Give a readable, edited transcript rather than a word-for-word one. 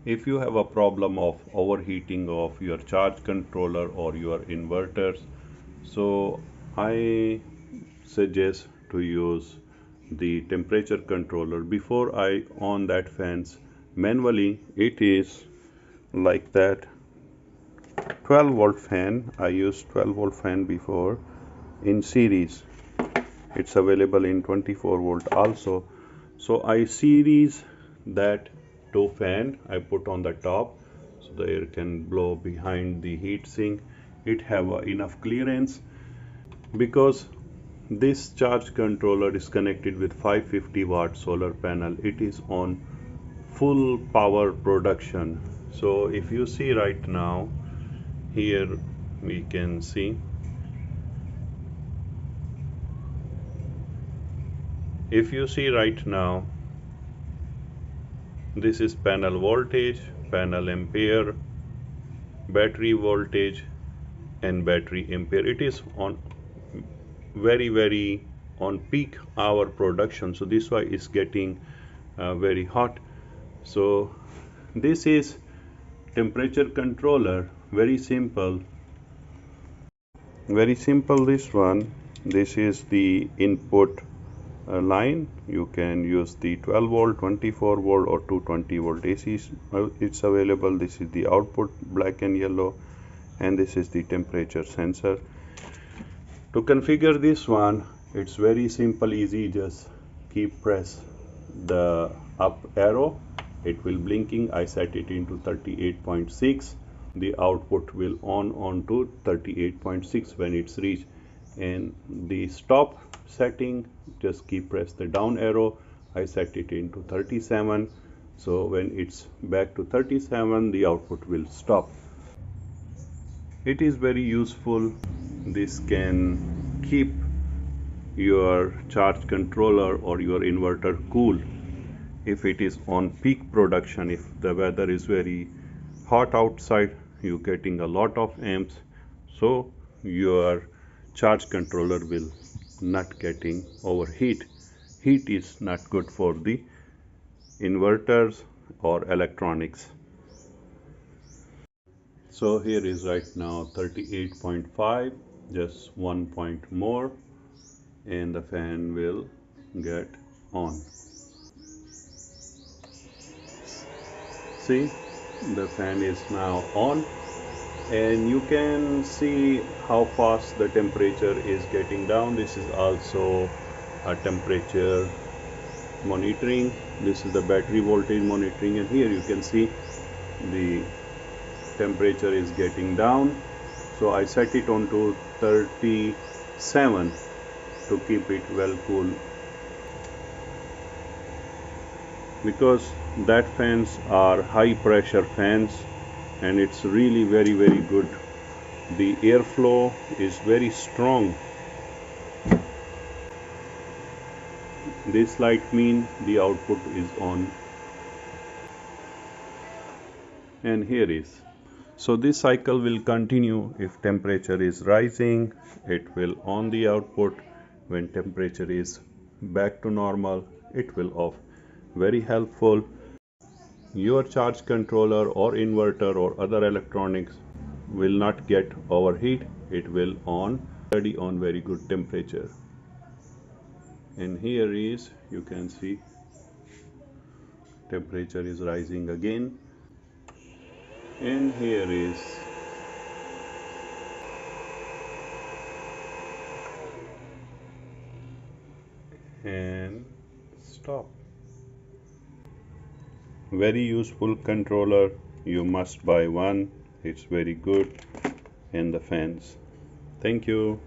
If you have a problem of overheating of your charge controller or your inverters, so I suggest to use the temperature controller. Before I on that fans manually, it is like that 12-volt fan. I used 12-volt fan before in series. It's available in 24-volt also. So I series that two fan I put on the top so the air can blow behind the heat sink. It have enough clearance because this charge controller is connected with 550-watt solar panel. It is on full power production. So if you see right now, here we can see, if you see right now, this is panel voltage, panel ampere, battery voltage and battery ampere. It is on very on peak hour production, so this why is getting very hot. So this is temperature controller, very simple. This is the input line. You can use the 12 volt, 24 volt or 220 volt AC. It's available. This is the output, black and yellow, and this is the temperature sensor. To configure this one, it's very simple, easy. Just keep press the up arrow, it will blinking. I set it into 38.6. the output will on to 38.6 when it's reached. And the stop setting, just keep press the down arrow. I set it into 37, so when it's back to 37 the output will stop. It is very useful. This can keep your charge controller or your inverter cool if it is on peak production. If the weather is very hot outside, you're getting a lot of amps, so your charge controller will not getting overheat. Heat is not good for the inverters or electronics. So here is right now 38.5, just 1 point more and the fan will get on. See, the fan is now on and you can see how fast the temperature is getting down. This is also a temperature monitoring. This is the battery voltage monitoring, and here you can see the temperature is getting down. So I set it on to 37 to keep it well cool, because that fans are high pressure fans and it's really very good. The airflow is very strong. This light means the output is on, and here is. So this cycle will continue. If temperature is rising, it will on the output. When temperature is back to normal, it will off. Very helpful. Your charge controller or inverter or other electronics will not get overheat. It will on already on very good temperature. And here is, you can see temperature is rising again, and here is and stop. Very useful controller, you must buy one. It's very good. And the fans. Thank you.